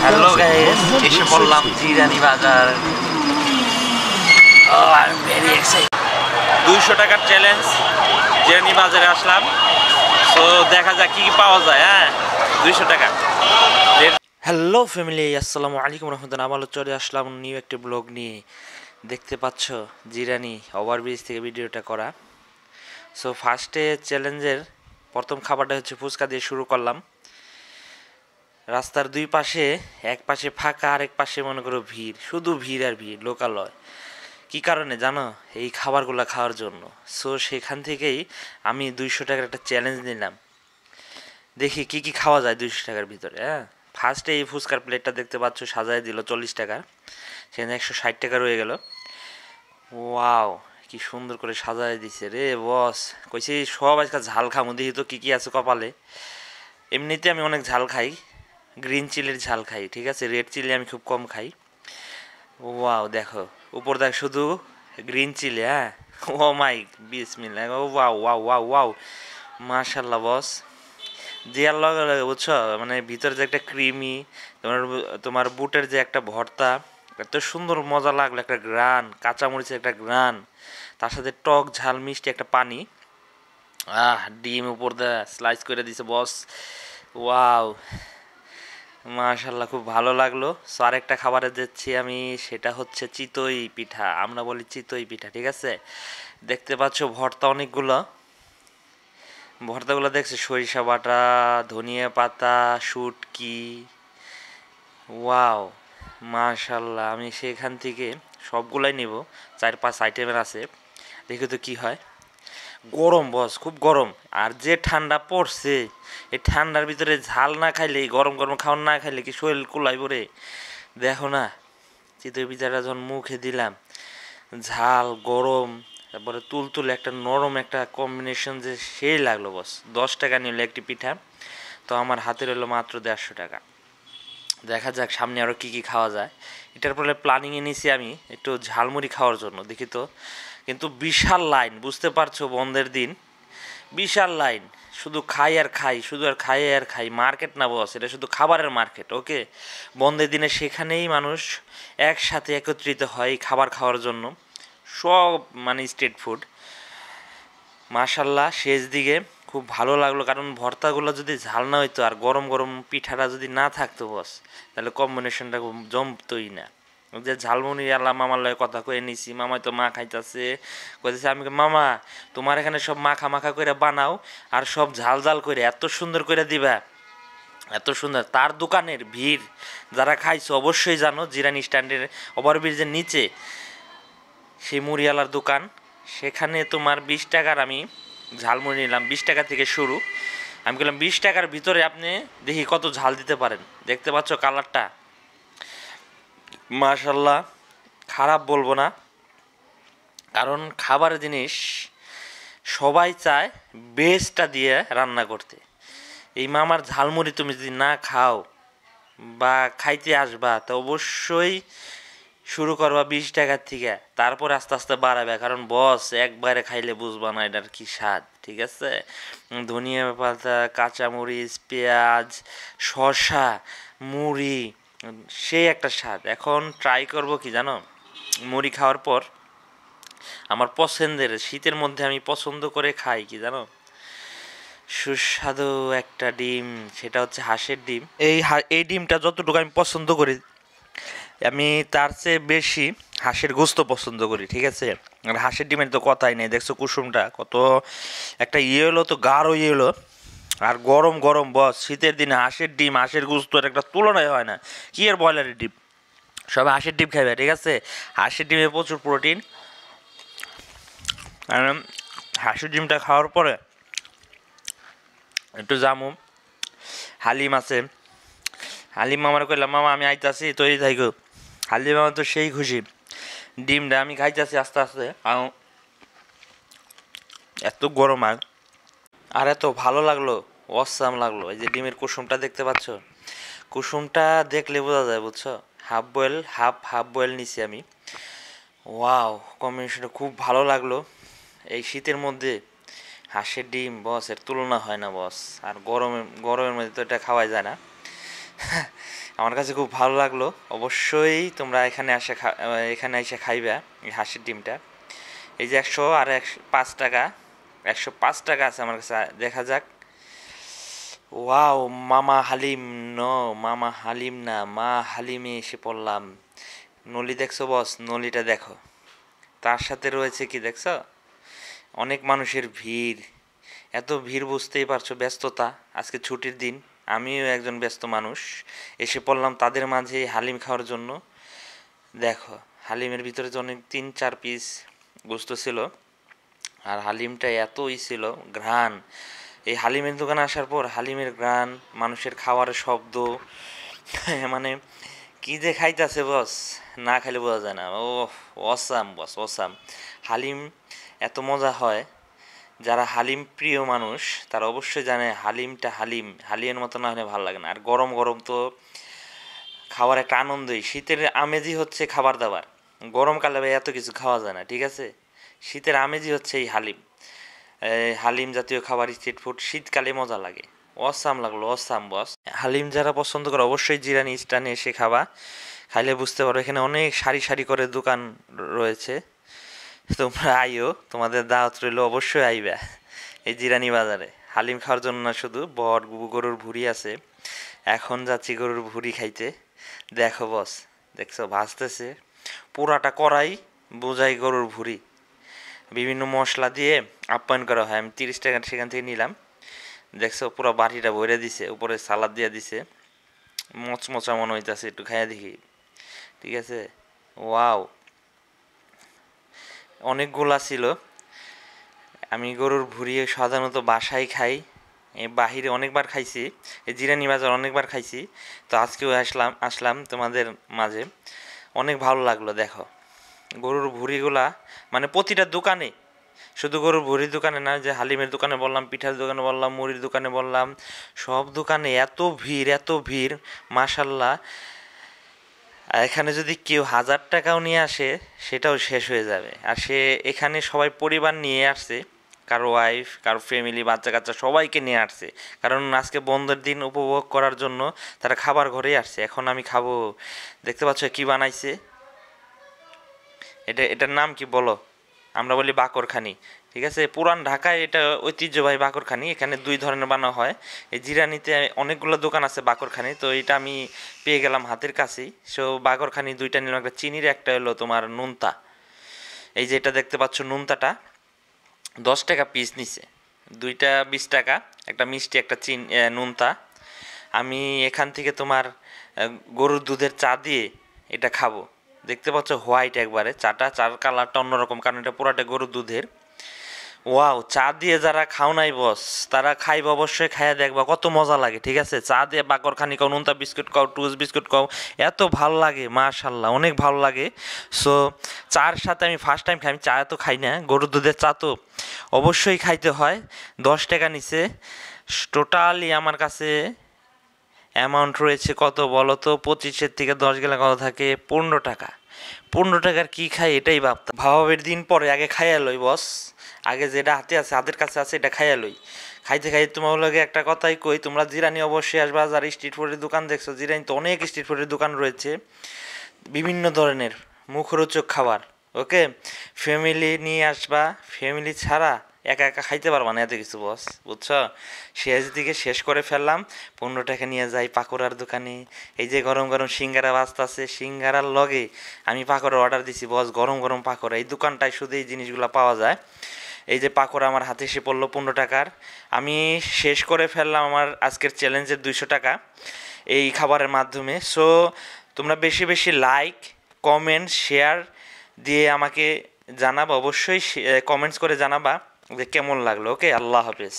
Hello guys, এসে বললাম জিরানি বাজার। I am very excited. 200 টাকার চ্যালেঞ্জ, জিরানি বাজারে আসলাম। সো দেখা যাক কি কি পাওয়া যায়। হ্যাঁ, 200 টাকা। হ্যালো ফ্যামিলি, আসসালামু আলাইকুম রহমতুল্লাহ। আবারও চলে আসলাম নিউ একটি ব্লগ নিয়ে। দেখতে পাচ্ছ জিরানি ওভারব্রিজ থেকে ভিডিওটা করা। সো ফার্স্টে চ্যালেঞ্জের প্রথম খাবারটা হচ্ছে ফুচকা দিয়ে শুরু করলাম। রাস্তার দুই পাশে, এক পাশে ফাঁকা আর এক পাশে মনে করো ভিড়, শুধু ভিড় আর ভিড়, লোকালয়। কী কারণে জানো? এই খাবারগুলো খাওয়ার জন্য। সো সেখান থেকেই আমি 200 টাকার একটা চ্যালেঞ্জ নিলাম, দেখি কি কি খাওয়া যায় 200 টাকার ভিতরে। হ্যাঁ, ফার্স্টে এই ফুচকার প্লেটটা দেখতে পাচ্ছ সাজায় দিল 40 টাকার, সেখানে 160 টাকা রয়ে গেল। ওয়াও, কি সুন্দর করে সাজায় দিছে রে বস। কইছি সব আজকাল ঝাল খামো, দেখি তো কী কী আছে কপালে। এমনিতে আমি অনেক ঝাল খাই, গ্রিন চিলির ঝাল খাই, ঠিক আছে, রেড চিলি আমি খুব কম খাই। ওয়াও দেখো, উপর দেখ শুধু গ্রিন চিলি। হ্যাঁ, ও মাই বিসমিল্লাহ, ও ওয়াও ওয়াও ওয়াও ওয়াও, মাশাল্লাহ বস। দেওয়ার লগে লগে বুঝছো, মানে ভিতরে যে একটা ক্রিমি, তোমার তোমার বুটের যে একটা ভর্তা, এত সুন্দর মজা লাগলো। একটা গ্রান, কাঁচামরিচের একটা গ্রান, তার সাথে টক ঝাল মিষ্টি একটা পানি। ডিম উপর দিয়ে স্লাইস করে দিছে বস। ওয়াও, মাশাল্লাহ, খুব ভালো লাগলো। সো আরেকটা খাবারে যাচ্ছি আমি, সেটা হচ্ছে চিতই পিঠা। আমরা বলি চিতই পিঠা, ঠিক আছে। দেখতে পাচ্ছ ভর্তা অনেকগুলো। ভর্তাগুলো দেখছে সরিষা বাটা, ধনিয়া পাতা, শুটকি। ওয়াও, মাশাল্লাহ, আমি সেখান থেকে সবগুলাই নেব। 4-5 আইটেমের আছে, দেখি তো কি হয়। গরম বস, খুব গরম। আর যে ঠান্ডা পড়ছে, এই ঠান্ডার ভিতরে ঝাল না খাইলে, গরম গরম খাওয়ার না খাইলে কি শরীর কুলাইব রে? দেখো না, চিতই পিঠাটা যখন মুখে দিলাম, ঝাল গরম, তারপরে তুলতুলে একটা নরম একটা কম্বিনেশন, যে সেই লাগলো বস। 10 টাকা নিল একটি পিঠা, তো আমার হাতে রইলো মাত্র 150 টাকা। দেখা যাক সামনে আরও কী কী খাওয়া যায়। এটার ফলে প্ল্যানিংয়ে নিছি আমি একটু ঝালমুড়ি খাওয়ার জন্য, দেখি তো। কিন্তু বিশাল লাইন, বুঝতে পারছো, বন্ধের দিন বিশাল লাইন। শুধু খাই আর খাই, শুধু আর খাই আর খাই। মার্কেট না বস, এটা শুধু খাবারের মার্কেট। ওকে, বন্ধের দিনে সেখানেই মানুষ একসাথে একত্রিত হয় খাবার খাওয়ার জন্য। সব মানে স্ট্রিট ফুড। মাশাল্লাহ, শেষ দিকে খুব ভালো লাগলো, কারণ ভর্তাগুলো যদি ঝাল না হইতো আর গরম গরম পিঠাটা যদি না থাকতো বস, তাহলে কম্বিনেশনটা জমতোই না। যে ঝালমুড়ি আল্লাহ মামার লয় কথা কয়ে নিছি, মামাই তো মা খাইতেছে, কইতেছে আমি মামা তোমার এখানে সব মাখা মাখা করে বানাও, আর সব ঝাল ঝাল করে এত সুন্দর করে দিবা, এত সুন্দর। তার দোকানের ভিড়, যারা খাইছো অবশ্যই জানো, জিরানি স্ট্যান্ডের ওভারব্রিজের নিচে সেই মুড়িওয়ালার দোকান, সেখানে তোমার 20 টাকার আমি ঝালমুড়ি নিলাম। 20 টাকা থেকে শুরু। আমি বললাম 20 টাকার ভিতরে আপনি দেখি কত ঝাল দিতে পারেন। দেখতে পাচ্ছ কালারটা, মাশাল্লাহ, খারাপ বলবো না, কারণ খাবার জিনিস সবাই চায় বেস্টটা দিয়ে রান্না করতে। এই মামার ঝালমুড়ি তুমি যদি না খাও বা খাইতে আসবা, তো অবশ্যই শুরু করবা 20 টাকার থেকে, তারপরে আস্তে আস্তে বাড়াবে। কারণ বস একবারে খাইলে বুঝবা না এটার কি স্বাদ, ঠিক আছে। ধনিয়া পাতা, কাঁচামরিচ, পেঁয়াজ, শসা, মুড়ি, সেই একটা স্বাদ। এখন ট্রাই করব কি জানো, মুড়ি খাওয়ার পর আমার পছন্দের, শীতের মধ্যে আমি পছন্দ করে খাই কি জানো, সুস্বাদু একটা ডিম। সেটা হচ্ছে হাঁসের ডিম। এই ডিমটা যতটুকু আমি পছন্দ করি, আমি তার চেয়ে বেশি হাঁসের গোস্ত পছন্দ করি, ঠিক আছে। আর হাঁসের ডিমের তো কথাই নেই, দেখছো কুসুমটা কত একটা ইয়েলো, তো গাঢ় ইয়েলো, আর গরম গরম বস। শীতের দিনে হাঁসের ডিম, হাঁসের গোস্তর একটা তুলনায় হয় না। কি আর ব্রয়লারের ডিম, সবাই হাঁসের ডিম খাবে, ঠিক আছে। হাঁসের ডিমে প্রচুর প্রোটিন। আর হাঁসের ডিমটা খাওয়ার পরে একটু জামু, হালিম আছে, হালিম মামার কইলাম মামা আমি আইতাছি তৈরি থাইকো। হালিম মামা তো সেই খুশি। ডিমটা আমি খাইতেছি আস্তে আস্তে, এত গরম আর এত ভালো লাগলো, অসাম লাগলো। এই যে ডিমের কুসুমটা দেখতে পাচ্ছ, কুসুমটা দেখলে বোঝা যায়, বুঝছো। হাফ বয়েল, হাফ বয়েল নিছি আমি। ওয়াও, কম্বিনেশনটা খুব ভালো লাগলো। এই শীতের মধ্যে হাঁসের ডিম বস, এর তুলনা হয় না বস। আর গরমের মধ্যে তো এটা খাওয়াই যায় না। আমার কাছে খুব ভালো লাগলো। অবশ্যই তোমরা এখানে এসে খাইবা এই হাঁসের ডিমটা। এই যে 100 আর 105 টাকা, 105 টাকা আছে আমার কাছে। দেখা যাক। ওয়াও, মামা হালিম। মামা হালিম না, মা হালিমে এসে পড়লাম। নলি দেখছো বস? নলিটা দেখো। তার সাথে রয়েছে কি দেখছো? অনেক মানুষের ভিড়। এত ভিড় বুঝতেই পারছো, ব্যস্ততা। আজকে ছুটির দিন, আমিও একজন ব্যস্ত মানুষ। এসে পড়লাম তাদের মাঝে হালিম খাওয়ার জন্য। দেখো, হালিমের ভিতরে যে অনেক 3-4 পিস গোস্ত ছিল, আর হালিমটা এতই ছিল ঘ্রাণ। এই হালিমের দোকানে আসার পর হালিমের ঘ্রাণ, মানুষের খাওয়ার শব্দ, মানে কি যে খাইতেছে বস, না খাইলে বোঝা যায় না। ও অসাম বস, অসাম। হালিম এত মজা হয়। যারা হালিম প্রিয় মানুষ তারা অবশ্যই জানে হালিমের মতো না হলে ভালো লাগে না। আর গরম গরম তো খাওয়ার একটা আনন্দই। শীতের আমেজই হচ্ছে খাবার দাবার। গরমকালে ভাই এত কিছু খাওয়া যায় না, ঠিক আছে? শীতের আমেজই হচ্ছে এই হালিম জাতীয় খাবার, স্ট্রিট ফুড শীতকালে মজা লাগে। অসাম লাগলো, অসাম বস। হালিম যারা পছন্দ করে অবশ্যই জিরানি স্টানে এসে খাবা। খাইলে বুঝতে পারো, এখানে অনেক সারি সারি করে দোকান রয়েছে। তোমরা আইও, তোমাদের দাওয়াত রইল, অবশ্যই আইবা এই জিরানি বাজারে হালিম খাওয়ার জন্য। না শুধু গরুর ভুঁড়ি আছে, এখন যাচ্ছি গরুর ভুঁড়ি খাইতে। দেখো বস, দেখছো ভাজতেছে পুরাটা কড়াই, বোঝাই গরুর ভুঁড়ি। বিভিন্ন মশলা দিয়ে আপ্যায়ন করা হয়। আমি 30 টাকা সেখান থেকে নিলাম। দেখছো পুরো বাটিটা ভরে দিছে, উপরে সালাদ দিয়ে দিছে। মচমচা মনে হইতেছে, একটু খাইয়া দেখি। ঠিক আছে, ওয়াও, অনেকগুলা ছিল। আমি গরুর ভুঁড়ি সাধারণত বাসায় খাই, বাহিরে অনেকবার খাইছি, এই জিরানি বাজার অনেকবার খাইছি। তো আজকেও আসলাম তোমাদের মাঝে। অনেক ভালো লাগলো। দেখো গরুর ভুঁড়িগুলা, মানে প্রতিটা দোকানে, শুধু গরুর ভুঁড়ির দোকানে না, যে হালিমের দোকানে বললাম, পিঠার দোকানে বললাম, মুড়ির দোকানে বললাম, সব দোকানে এত ভিড়, এত ভিড়, মাশাল্লাহ। এখানে যদি কেউ 1000 টাকাও নিয়ে আসে সেটাও শেষ হয়ে যাবে। আর এখানে সবাই পরিবার নিয়ে আসছে, কারো ওয়াইফ, কারো ফ্যামিলি, বাচ্চা কাচ্চা সবাইকে নিয়ে আসছে। কারণ আজকে বন্ধের দিন উপভোগ করার জন্য তারা খাবার ঘরেই আসছে। এখন আমি খাবো। দেখতে পাচ্ছ কি বানাইছে? এটার নাম কি বলো? আমরা বলি বাকরখানি, ঠিক আছে? পুরান ঢাকায় এটা ঐতিহ্যবাহী বাকরখানি। এখানে 2 ধরনের বানানো হয়। এই জিরানিতে অনেকগুলো দোকান আছে বাকরখানি, তো এটা আমি পেয়ে গেলাম হাতের কাছেই। সো বাকরখানি 2টা নিলাম, একটা চিনির, একটা হলো তোমার নুনতা। এই যে এটা দেখতে পাচ্ছ, নুনতাটা 10 টাকা পিস নিছে। 2টা 20 টাকা, একটা মিষ্টি, একটা নুনতা। আমি এখান থেকে তোমার গরুর দুধের চা দিয়ে এটা খাবো। দেখতে পাচ্ছ হোয়াইট একবারে চার কালারটা অন্যরকম, কারণ এটা পুরাটা গরুর দুধের। ওয়াও, চা দিয়ে যারা খাও নাই বস, তারা খাইবা, অবশ্যই খাইয়া দেখবা কত মজা লাগে। ঠিক আছে, চা দিয়ে বাকরখানি খাও, নুনতা বিস্কুট খাও, টুস বিস্কুট খাও, এত ভালো লাগে, মাশাল্লাহ, অনেক ভালো লাগে। সো চার সাথে আমি ফার্স্ট টাইম খাই। আমি চা তো খাই না, গরুর দুধের চা তো অবশ্যই খাইতে হয়। 10 টাকা নিছে। টোটালি আমার কাছে অ্যামাউন্ট রয়েছে কত বলো তো? 25-এর থেকে 10 গেলে কত থাকে? 15 টাকা। 15 টাকার কি খাই এটাই ভাবতাম। ভাবাবের দিন পরে আগে খাইয়া লই বস। আগে যেটা হাতের কাছে আছে এটা খাইয়া লই। খাইতে খাইতে তোমার লগে একটা কথাই কই, তোমরা জিরানি অবশ্যই আসবা। যারা স্ট্রিট ফুডের দোকান দেখছো, জিরানি তো অনেক স্ট্রিট ফুডের দোকান রয়েছে, বিভিন্ন ধরনের মুখরোচক খাবার। ওকে, ফ্যামিলি নিয়ে আসবা। ফ্যামিলি ছাড়া একা একা খাইতে পারবা না এত কিছু বস, বুঝছো? দিকে শেষ করে ফেললাম। 15 টাকা নিয়ে যাই পাকোড়ার দোকানে। এই যে গরম গরম সিঙ্গারা বাজতাছে, সিঙ্গারার লগে আমি পাকোড়ার অর্ডার দিছি বস, গরম গরম পাকোড়া। এই দোকানটায় শুধু এই জিনিসগুলো পাওয়া যায়। এই যে পাকোড়া আমার হাতে এসে পড়লো 15 টাকার। আমি শেষ করে ফেললাম আমার আজকের চ্যালেঞ্জের 200 টাকা এই খাবারের মাধ্যমে। সো তোমরা বেশি বেশি লাইক, কমেন্ট, শেয়ার দিয়ে আমাকে জানাবা। অবশ্যই কমেন্টস করে জানাবা যে কেমন লাগলো। ওকে, আল্লাহ হাফেজ।